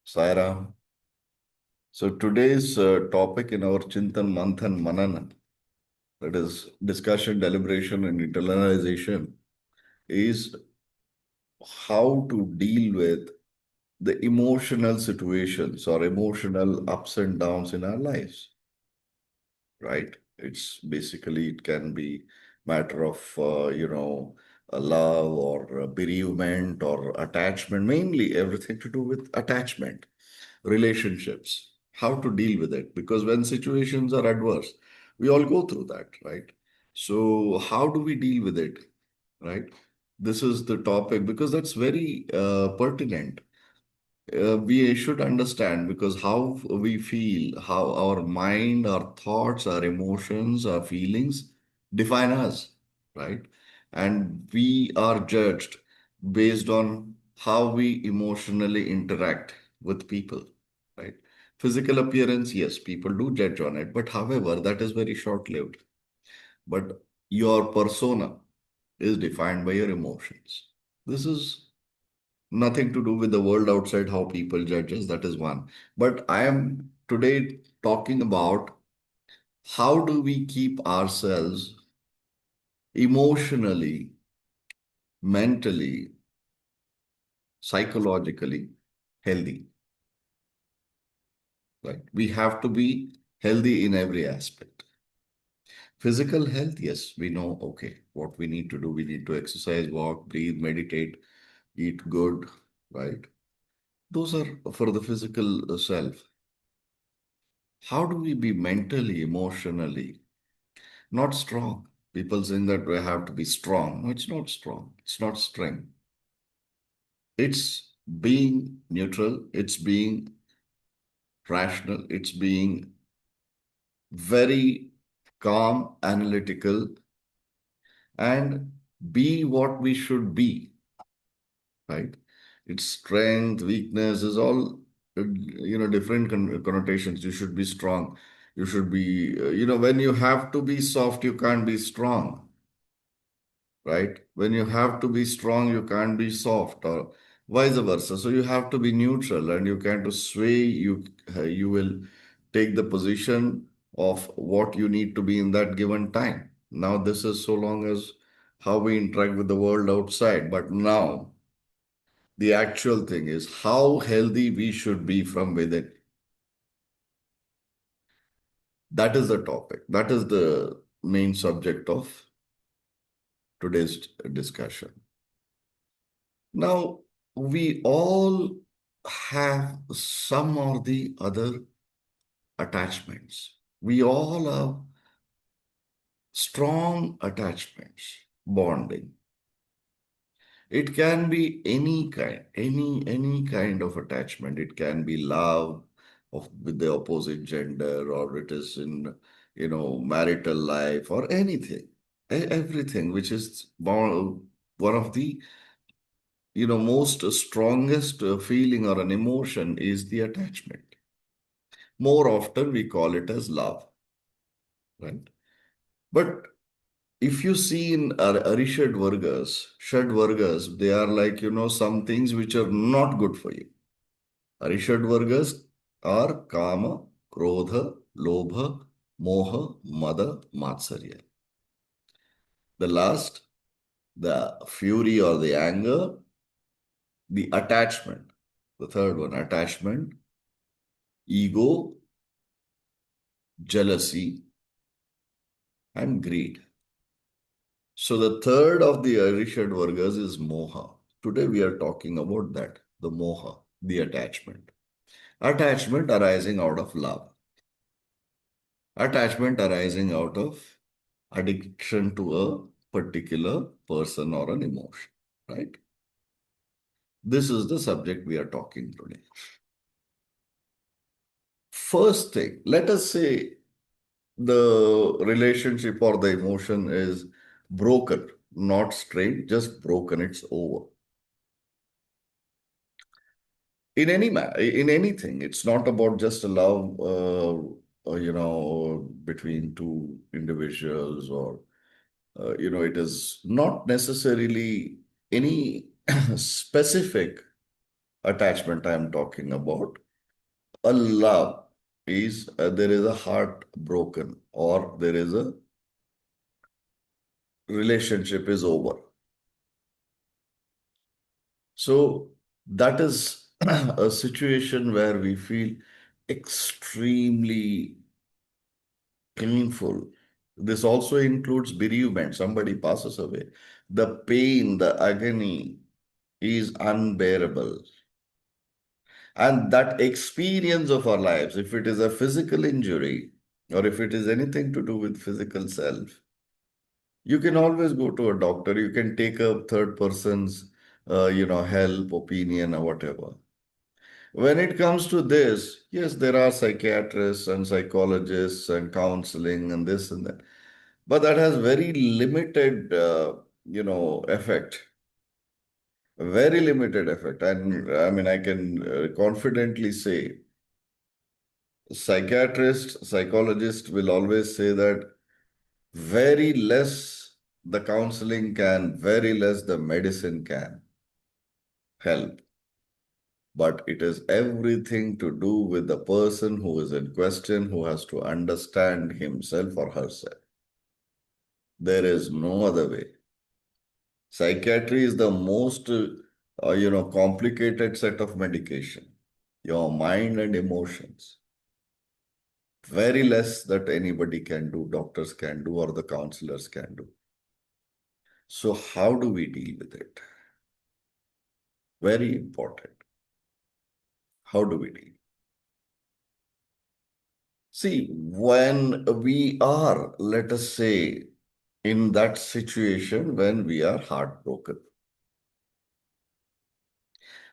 Saira. So today's topic in our Chintan Manthan Manana, that is discussion, deliberation, and internalization, is how to deal with the emotional situations or emotional ups and downs in our lives, right? It's basically, it can be matter of, a love or a bereavement or attachment, mainly everything to do with attachment, relationships, how to deal with it. Because when situations are adverse, we all go through that, right? So, how do we deal with it, right? This is the topic because that's very pertinent. We should understand because how we feel, how our mind, our thoughts, our emotions, our feelings define us, right? And we are judged based on how we emotionally interact with people, right? Physical appearance, yes, people do judge on it, but however, that is very short-lived. But your persona is defined by your emotions. This is nothing to do with the world outside, how people judge us. That is one. But I am today talking about how do we keep ourselves emotionally, mentally, psychologically healthy. Right? We have to be healthy in every aspect. Physical health, yes, we know, okay, what we need to do. We need to exercise, walk, breathe, meditate, eat good, right? Those are for the physical self. How do we be mentally, emotionally not strong? People saying that we have to be strong. No, it's not strong. It's not strength. It's being neutral. It's being rational. It's being very calm, analytical, and be what we should be, right? Its strength, weakness is all, different connotations. You should be strong. You should be, when you have to be soft, you can't be strong, right? When you have to be strong, you can't be soft, or vice versa. So you have to be neutral, and you can't sway. You will take the position of what you need to be in that given time. Now, this is so long as how we interact with the world outside. But now, the actual thing is how healthy we should be from within. That is the topic. That is the main subject of today's discussion. Now, we all have some or the other attachments. We all have strong attachments, bonding. It can be any kind, any kind of attachment. It can be love of with the opposite gender, or it is in marital life, or anything, everything which is one of the most strongest feeling or an emotion is the attachment. More often we call it as love, right? But if you see in Arishad Vargas, Shad Vargas, they are like, some things which are not good for you. Arishad Vargas are Kama, Krodha, Lobha, Moha, Mada, Matsarya. The last, the fury or the anger, the attachment. The third one, attachment, ego, jealousy, and greed. So the third of the Arishad Vargas is Moha. Today we are talking about that, the Moha, the attachment. Attachment arising out of love. Attachment arising out of addiction to a particular person or an emotion, right? This is the subject we are talking today. First thing, let us say the relationship or the emotion is broken, not strained, just broken, it's over. In anything, it's not about just a love, between two individuals, or it is not necessarily any specific attachment I am talking about. A love is there is a heart broken or there is a relationship is over. So that is a situation where we feel extremely painful. This also includes bereavement. Somebody passes away. The pain, the agony is unbearable. And that experience of our lives, if it is a physical injury or if it is anything to do with physical self, you can always go to a doctor. You can take a third person's, help, opinion, or whatever. When it comes to this, yes, there are psychiatrists and psychologists and counseling and this and that, but that has very limited, effect. Very limited effect. And I mean, I can confidently say psychiatrists, psychologists will always say that very less the counseling can, very less the medicine can help. But it is everything to do with the person who is in question, who has to understand himself or herself. There is no other way. Psychiatry is the most, complicated set of medication. Your mind and emotions. Very less that anybody can do, doctors can do, or the counselors can do. So how do we deal with it? Very important. How do we deal? See, when we are, let us say, in that situation when we are heartbroken,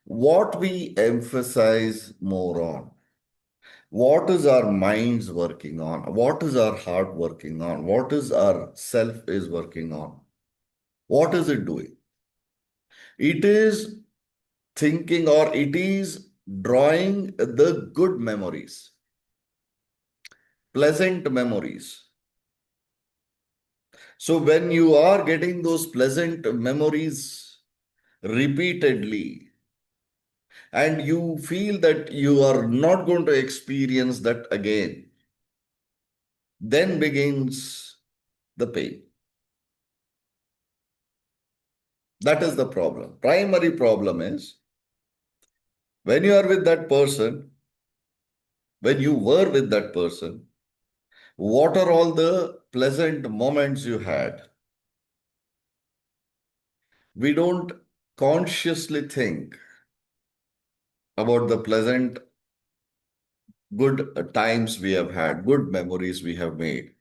what we emphasize more on, what is our minds working on, what is our heart working on, what is our self is working on, what is it doing? It is thinking or it is drawing the good memories, pleasant memories. So when you are getting those pleasant memories repeatedly, and you feel that you are not going to experience that again, then begins the pain. That is the problem. Primary problem is when you are with that person, when you were with that person, what are all the pleasant moments you had? We don't consciously think about the pleasant, good times we have had, good memories we have made.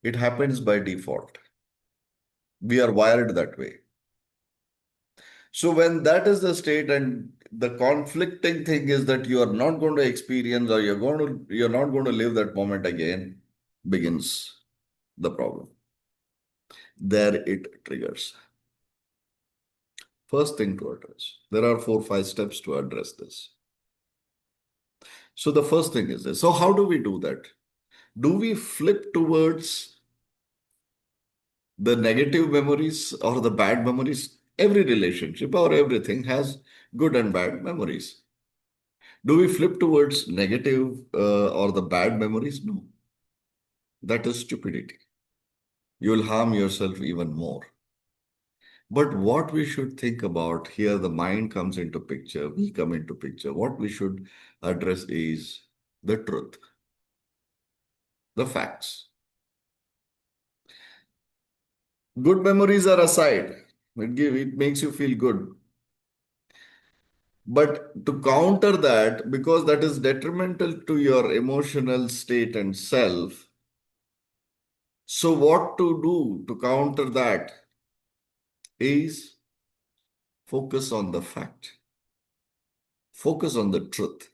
It happens by default. We are wired that way. So when that is the state and the conflicting thing is that you are not going to experience or you're not going to live that moment again, begins the problem. There it triggers. First thing to address. There are 4, 5 steps to address this. So the first thing is this. So how do we do that? Do we flip towards the negative memories or the bad memories? Every relationship or everything has good and bad memories. Do we flip towards negative or the bad memories? No. That is stupidity. You will harm yourself even more. But what we should think about here, the mind comes into picture, we come into picture. What we should address is the truth, the facts. Good memories are aside. It makes you feel good. But to counter that, because that is detrimental to your emotional state and self, so what to do to counter that is focus on the fact, focus on the truth.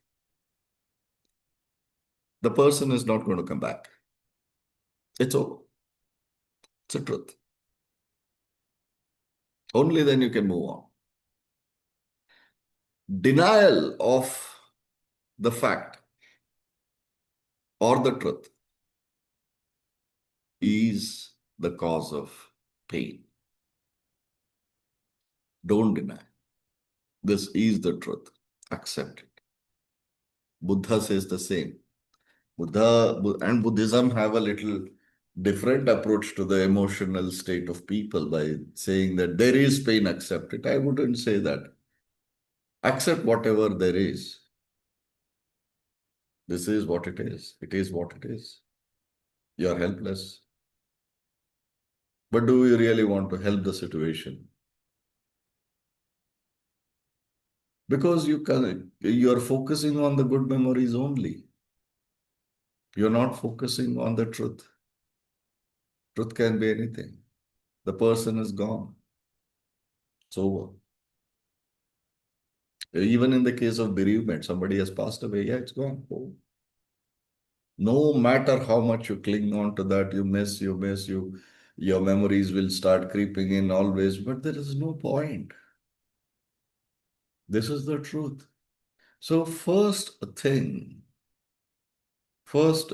The person is not going to come back. It's over. It's a truth. Only then you can move on. Denial of the fact or the truth is the cause of pain. Don't deny. This is the truth. Accept it. Buddha says the same. And Buddhism have a little different approach to the emotional state of people by saying that there is pain, accept it. I wouldn't say that. Accept whatever there is. This is what it is. It is what it is. You are helpless. But do you really want to help the situation? Because you are focusing on the good memories only. You're not focusing on the truth. Truth can be anything. The person is gone. It's over. Even in the case of bereavement, somebody has passed away. Yeah, it's gone. Oh. No matter how much you cling on to that, your memories will start creeping in always, but there is no point. This is the truth. So, first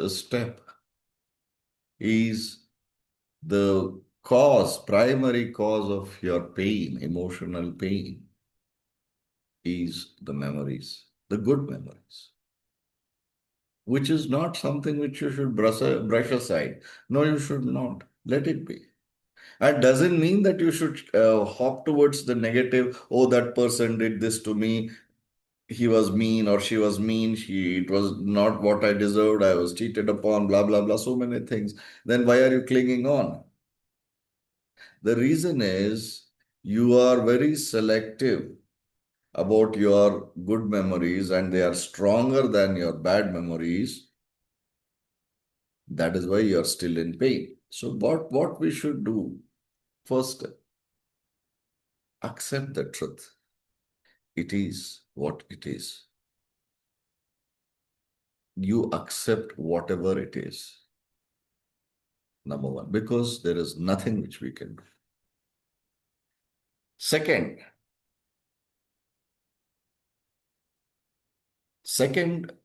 step is the primary cause of your pain, emotional pain, is the memories, the good memories, which is not something which you should brush aside. No, you should not. Let it be. That doesn't mean that you should hop towards the negative. Oh, that person did this to me. He was mean or she was mean. It was not what I deserved. I was cheated upon, blah, blah, blah. So many things. Then why are you clinging on? The reason is you are very selective about your good memories and they are stronger than your bad memories. That is why you are still in pain. So what we should do? First, accept the truth. It is what it is. You accept whatever it is. Number one, because there is nothing which we can do. Second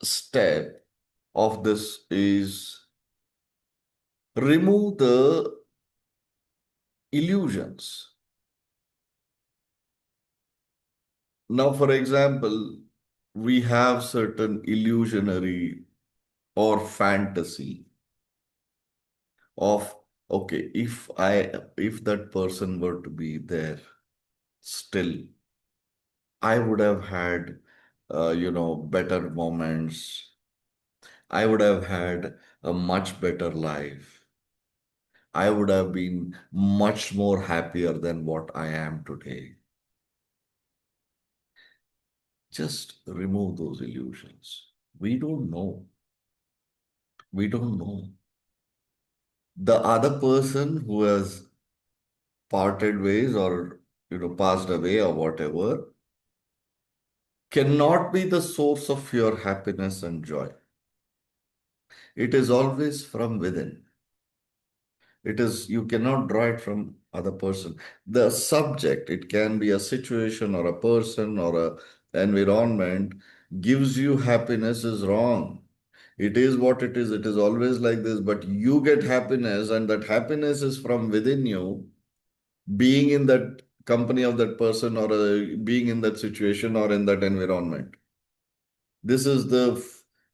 step of this is remove the illusions. Now, for example, we have certain illusionary or fantasy of, okay, if that person were to be there still, I would have had better moments. I would have had a much better life. I would have been much more happier than what I am today. Just remove those illusions. We don't know. We don't know. The other person who has parted ways or passed away or whatever cannot be the source of your happiness and joy. It is always from within. It is, you cannot draw it from other person. The subject, it can be a situation or a person or a environment, gives you happiness is wrong. It is what it is. It is always like this, but you get happiness and that happiness is from within you, being in that company of that person or being in that situation or in that environment. This is the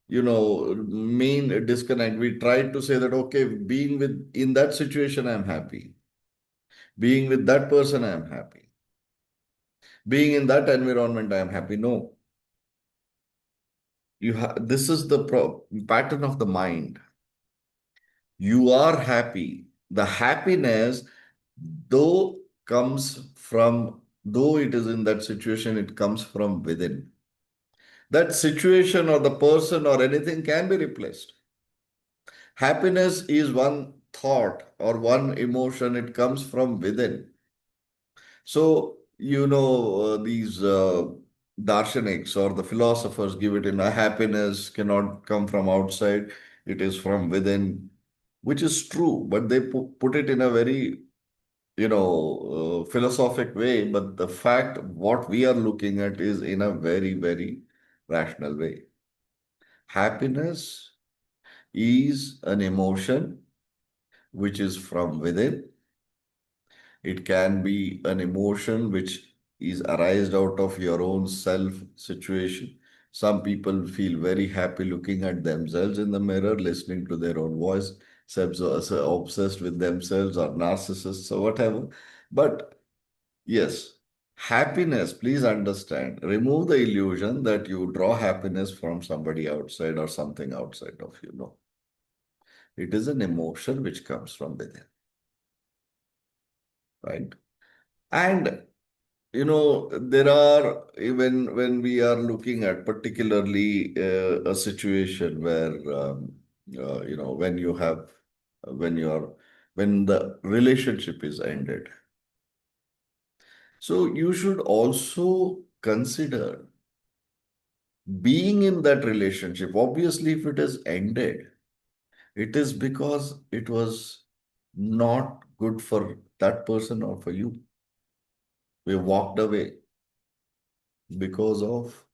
main disconnect. We try to say that, okay, being with in that situation, I'm happy. Being with that person, I am happy. Being in that environment, I am happy. No, this is the pattern of the mind. You are happy. The happiness, though though it is in that situation, it comes from within. That situation or the person or anything can be replaced. Happiness is one thought or one emotion, it comes from within. So, these darshanics or the philosophers give it in a happiness cannot come from outside, it is from within, which is true, but they put it in a very, philosophic way. But the fact, what we are looking at is in a very, very rational way. Happiness is an emotion which is from within. It can be an emotion which is arised out of your own self situation. Some people feel very happy looking at themselves in the mirror, listening to their own voice, obsessed with themselves or narcissists or whatever. But yes, happiness, please understand, remove the illusion that you draw happiness from somebody outside or something outside of you. No, it is an emotion which comes from within, right? And there are, even when we are looking at particularly a situation where when you have when you are when the relationship is ended, so you should also consider being in that relationship. Obviously, if it is ended, it is because it was not good for that person or for you. We walked away because of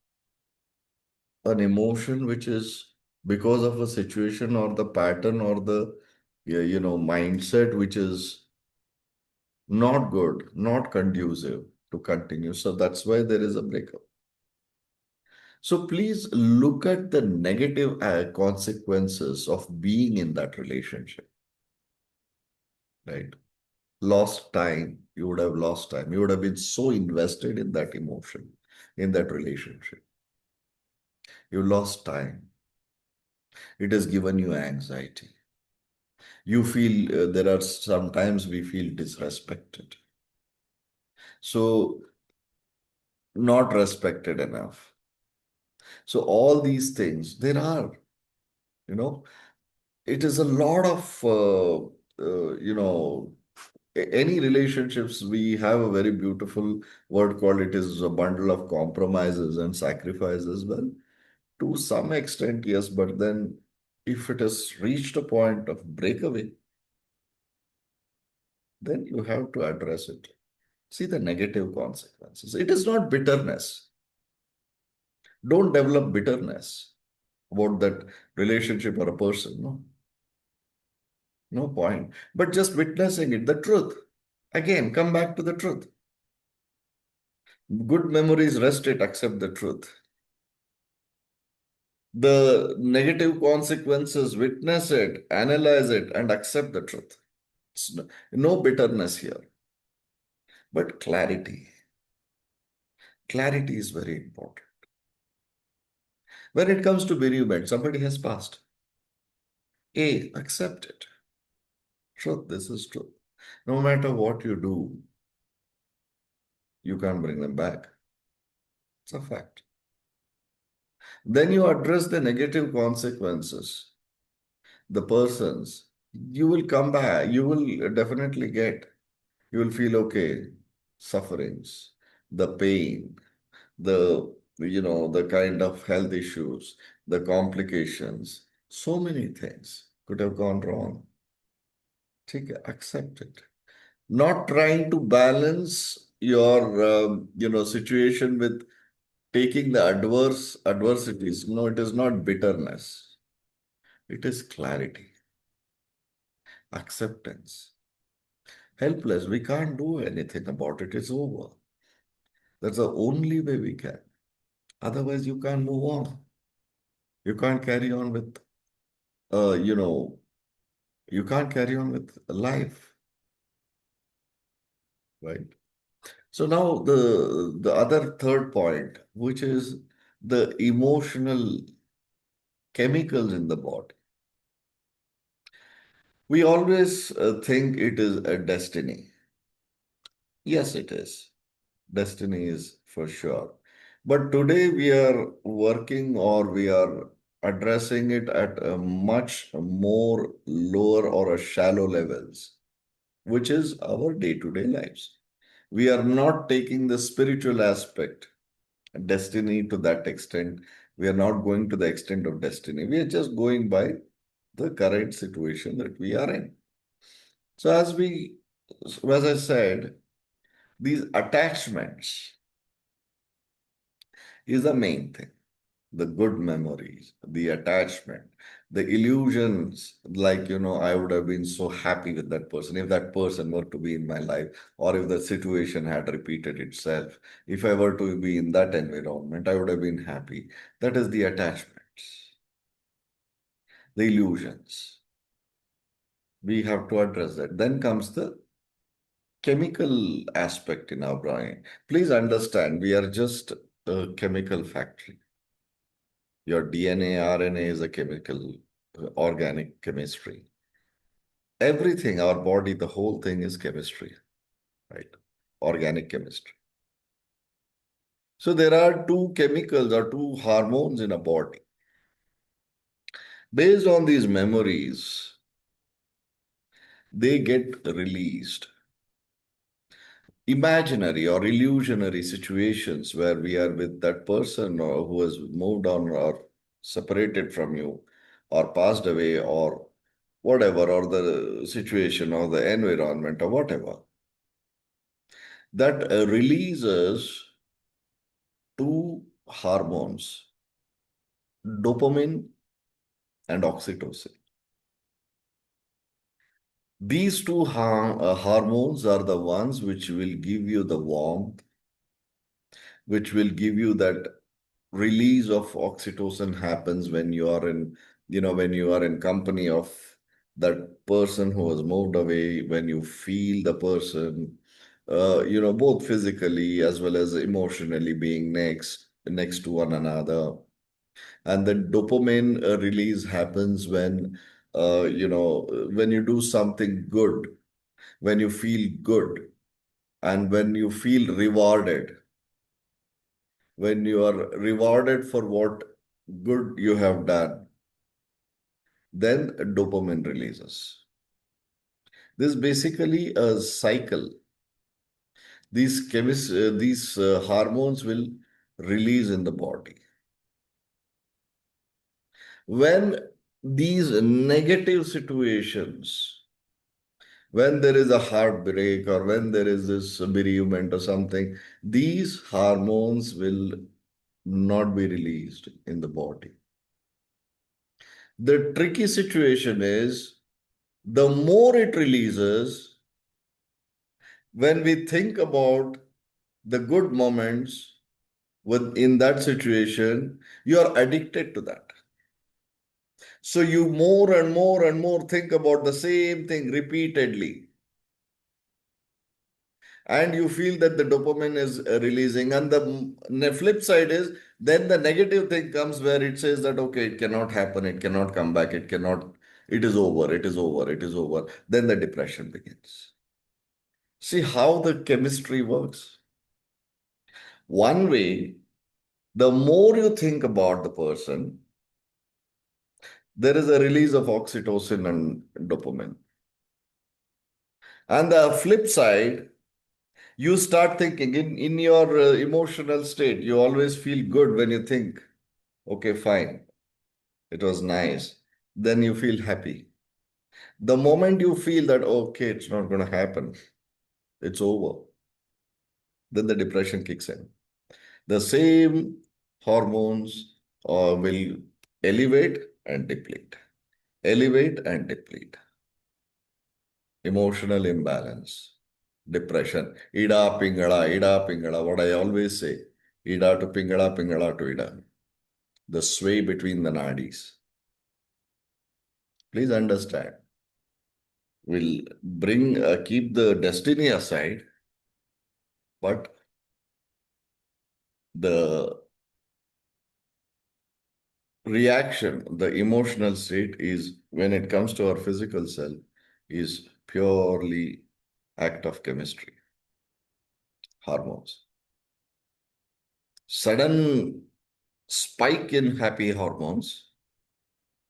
an emotion which is because of a situation or the pattern or the mindset which is not good, not conducive to continue. So that's why there is a breakup. So please look at the negative consequences of being in that relationship, right? Lost time. You would have lost time. You would have been so invested in that emotion, in that relationship. You lost time. It has given you anxiety. You feel there are sometimes we feel disrespected. So, not respected enough. So, all these things, there are, you know, it is a lot of, any relationships. We have a very beautiful word called it is a bundle of compromises and sacrifices. Well, to some extent, yes, but then if it has reached a point of breakaway, then you have to address it. See the negative consequences. It is not bitterness. Don't develop bitterness about that relationship or a person. No, no point. But just witnessing it, the truth. Again, come back to the truth. Good memories rest it, accept the truth. The negative consequences, witness it, analyze it, and accept the truth. No bitterness here, but clarity. Clarity is very important. When it comes to bereavement, somebody has passed. Accept it. Truth, this is truth. No matter what you do, you can't bring them back. It's a fact. Then you address the negative consequences, the persons. You will come back. You will definitely get. You will feel okay. Sufferings, the pain, the kind of health issues, the complications. So many things could have gone wrong. Take it, accept it. Not trying to balance your situation with taking the adversities. No, it is not bitterness. It is clarity, acceptance. Helpless. We can't do anything about it. It's over. That's the only way we can. Otherwise, you can't move on. You can't carry on with, uh, you know, you can't carry on with life, right? So now the other third point, which is the emotional chemicals in the body. We always think it is a destiny. Yes, it is. Destiny is for sure. But today we are working or we are addressing it at a much more lower or a shallow levels, which is our day-to-day lives. We are not taking the spiritual aspect, destiny to that extent. We are not going to the extent of destiny. We are just going by the current situation that we are in. So as I said, these attachments is the main thing. the good memories, the attachment, the illusions, like, I would have been so happy with that person if that person were to be in my life, or if the situation had repeated itself. If I were to be in that environment, I would have been happy. That is the attachments, the illusions. We have to address that. Then comes the chemical aspect in our brain. Please understand, we are just a chemical factory. Your DNA, RNA is a chemical, organic chemistry. Everything, our body, the whole thing is chemistry, right? Organic chemistry. So there are two chemicals or two hormones in a body. Based on these memories, they get released. Imaginary or illusionary situations where we are with that person or who has moved on or separated from you or passed away or whatever, or the situation or the environment or whatever, that releases two hormones, dopamine and oxytocin. These two hormones are the ones which will give you the warmth, which will give you that release of oxytocin happens when you are in, when you are in company of that person who has moved away, when you feel the person, both physically as well as emotionally being next to one another. And the dopamine release happens when you do something good, when you feel good, and when you feel rewarded, when you are rewarded for what good you have done, then dopamine releases. This is basically a cycle. These hormones will release in the body. When these negative situations, when there is a heartbreak or when there is this bereavement or something, these hormones will not be released in the body. The tricky situation is the more it releases, when we think about the good moments in that situation, you are addicted to that. So you more and more and more think about the same thing repeatedly. And you feel that the dopamine is releasing. And the flip side is then the negative thing comes where it says that, okay, it cannot happen, it cannot come back, it cannot, it is over, it is over, it is over. Then the depression begins. See how the chemistry works. One way, the more you think about the person, there is a release of oxytocin and dopamine. And the flip side, you start thinking in your emotional state, you always feel good when you think, okay, fine, it was nice. Then you feel happy. The moment you feel that, okay, it's not going to happen, it's over, then the depression kicks in. The same hormones will elevate and deplete, elevate and deplete. Emotional imbalance, depression, ida pingala, what I always say, ida to pingala, pingala to ida, the sway between the nadis. Please understand, we'll keep the destiny aside, but the reaction, the emotional state is, when it comes to our physical self, is purely act of chemistry, hormones. Sudden spike in happy hormones.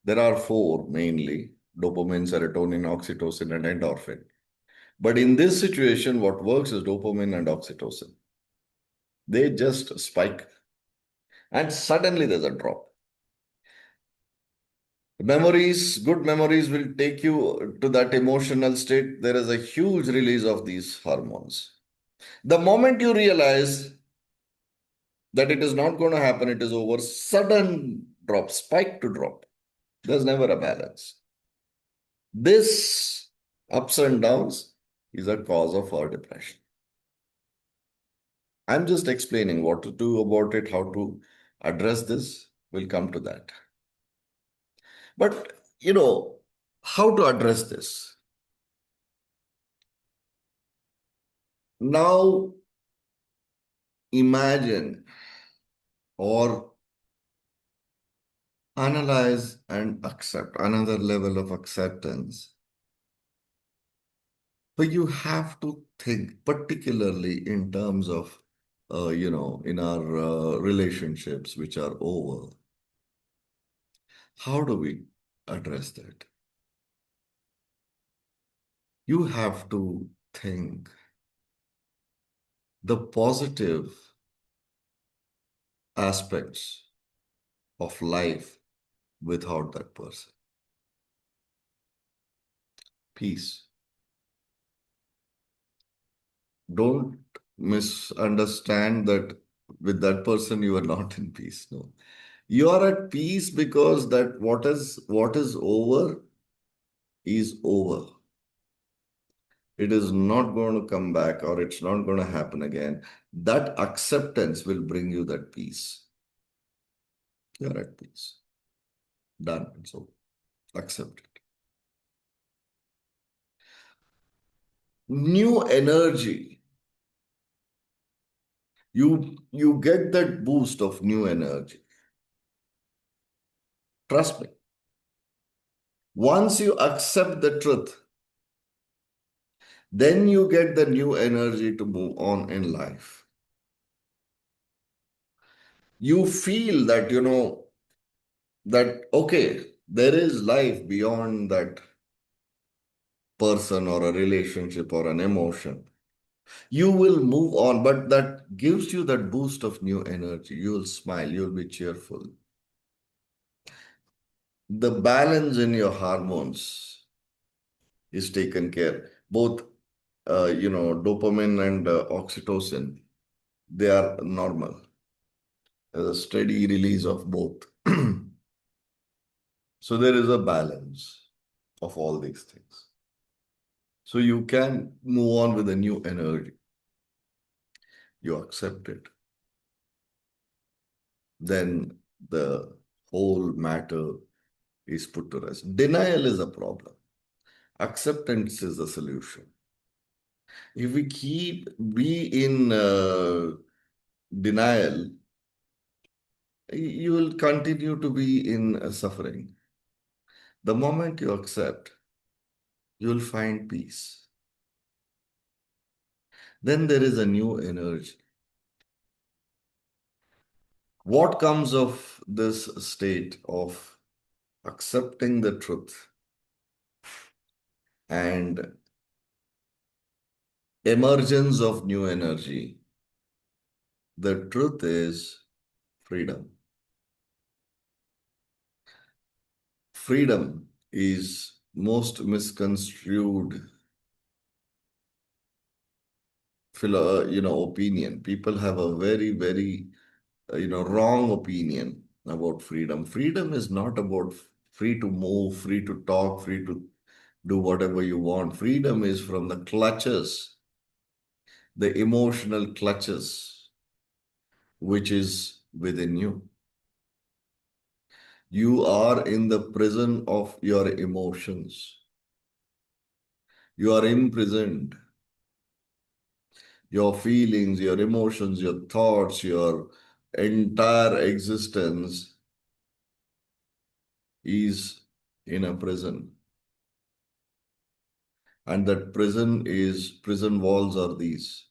There are four mainly: dopamine, serotonin, oxytocin, and endorphin. But in this situation, what works is dopamine and oxytocin. They just spike, and suddenly there's a drop. Memories, good memories will take you to that emotional state. There is a huge release of these hormones. The moment you realize that it is not going to happen, it is over, sudden drop, spike to drop. There's never a balance. This ups and downs is a cause of our depression. I'm just explaining what to do about it, how to address this. We'll come to that. But, how to address this? Now, imagine or analyze and accept another level of acceptance. But you have to think, particularly in terms of, in our relationships which are over. How do we address that? You have to think the positive aspects of life without that person. Peace. Don't misunderstand that with that person you are not in peace. No. You are at peace because that what is over is over. It is not going to come back or it's not going to happen again. That acceptance will bring you that peace. You're at peace. Done. So accept it. New energy. You get that boost of new energy. Trust me. Once you accept the truth, then you get the new energy to move on in life. You feel that, that, okay, there is life beyond that person or a relationship or an emotion. You will move on, but that gives you that boost of new energy. You will smile, you'll be cheerful. The balance in your hormones is taken care. Both, dopamine and oxytocin, they are normal. There's a steady release of both. So there is a balance of all these things. So you can move on with a new energy. You accept it. Then the whole matter is put to rest. Denial is a problem. Acceptance is the solution. If we be in denial, you will continue to be in suffering. The moment you accept, you will find peace. Then there is a new energy. What comes of this state of accepting the truth and emergence of new energy? The truth is freedom. Freedom is most misconstrued opinion. People have a very, very, wrong opinion about freedom. Freedom is not about free to move, free to talk, free to do whatever you want. Freedom is from the clutches, the emotional clutches, which is within you. You are in the prison of your emotions. You are imprisoned. Your feelings, your emotions, your thoughts, your entire existence is in a prison. And that prison walls are these: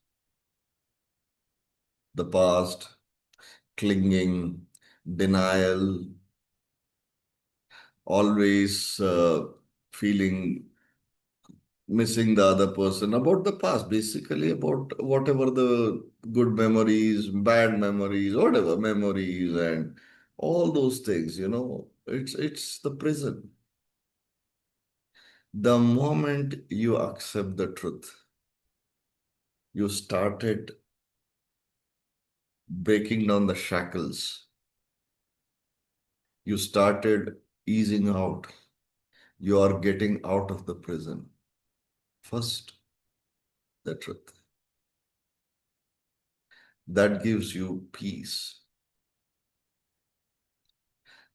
the past, clinging, denial, always feeling missing the other person, about the past, basically about whatever the good memories, bad memories, whatever memories, and all those things, it's the prison. The moment you accept the truth, you started breaking down the shackles. You started easing out. You are getting out of the prison. First, the truth. That gives you peace.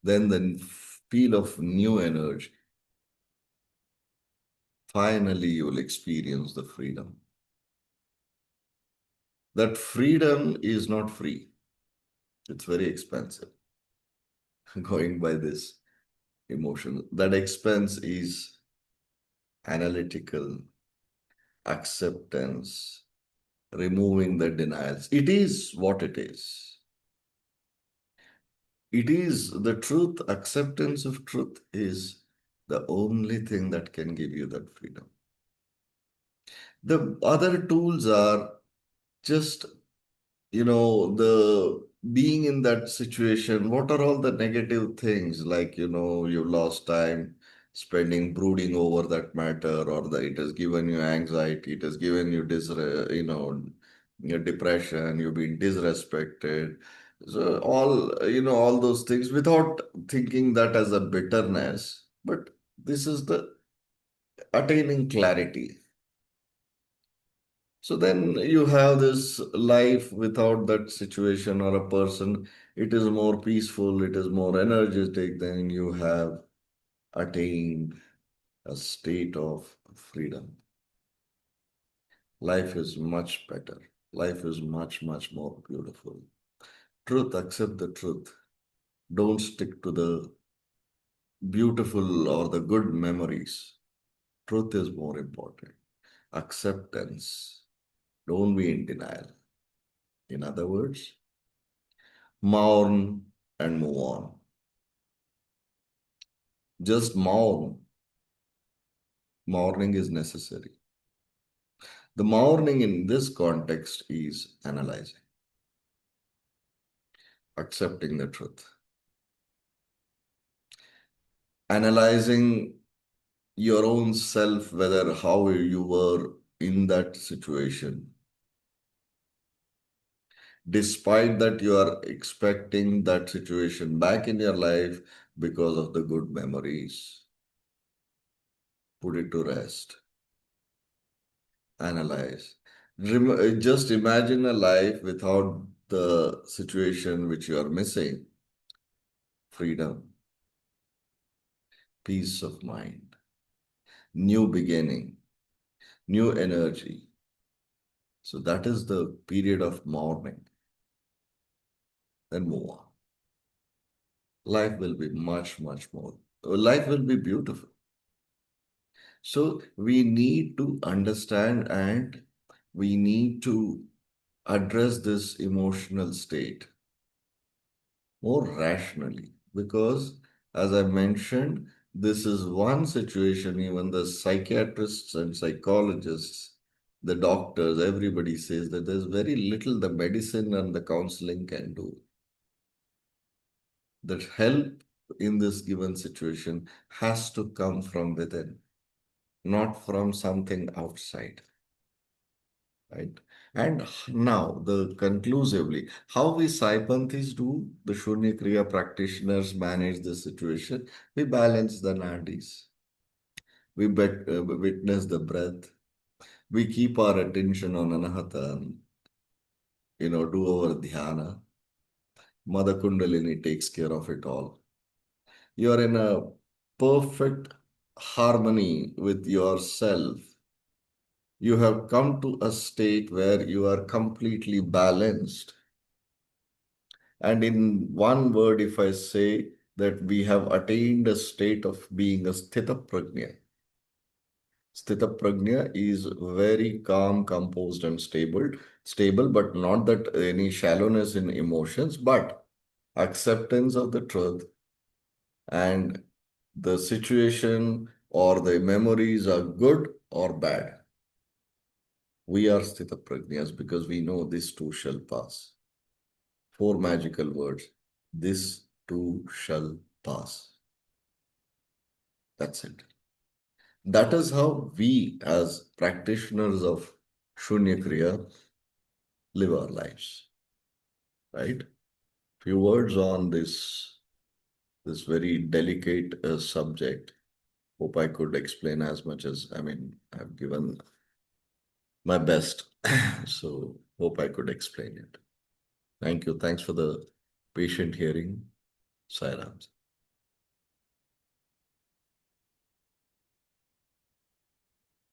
Then the feel of new energy. Finally, you will experience the freedom. That freedom is not free. It's very expensive. Going by this emotion. That expense is analytical, acceptance, removing the denials. It is what it is. It is the truth, acceptance of truth is the only thing that can give you that freedom. The other tools are just, the being in that situation. What are all the negative things? Like, you lost time spending brooding over that matter, or that it has given you anxiety, it has given you your depression, you've been disrespected. So all those things without thinking that as a bitterness, but this is the attaining clarity. So then you have this life without that situation or a person. It is more peaceful, it is more energetic, then you have attained a state of freedom. Life is much better. Life is much, much more beautiful. Truth, accept the truth. Don't stick to the beautiful or the good memories. Truth is more important. Acceptance. Don't be in denial. In other words, mourn and move on. Just mourn. Mourning is necessary. The mourning in this context is analyzing, accepting the truth, analyzing your own self, whether how you were in that situation. Despite that, you are expecting that situation back in your life because of the good memories. Put it to rest. Analyze. Just imagine a life without the situation which you are missing. Freedom, peace of mind, new beginning, new energy. So that is the period of mourning. Then move on. Life will be much, much more. Life will be beautiful. So we need to understand and we need to address this emotional state more rationally, because as I mentioned, this is one situation. Even the psychiatrists and psychologists, the doctors, everybody says that there's very little the medicine and the counseling can do. That help in this given situation has to come from within, not from something outside. Right? And now, the conclusively, how we Saipanthis do, the Shunya Kriya practitioners manage the situation. We balance the nadis. We witness the breath. We keep our attention on Anahata and, do our dhyana. Mother Kundalini takes care of it all. You are in a perfect harmony with yourself. You have come to a state where you are completely balanced. And in one word, if I say that we have attained a state of being a sthita prajna. Sthita prajna is very calm, composed, and stable, but not that any shallowness in emotions, but acceptance of the truth, and the situation or the memories are good or bad. We are sthita prajnas because we know this too shall pass. Four magical words. This too shall pass. That's it. That is how we, as practitioners of Shunya Kriya, live our lives. right? Few words on this very delicate subject. Hope I could explain as much as, I mean, I've given my best. So hope I could explain it. Thank you. Thanks for the patient hearing. Sai Ram.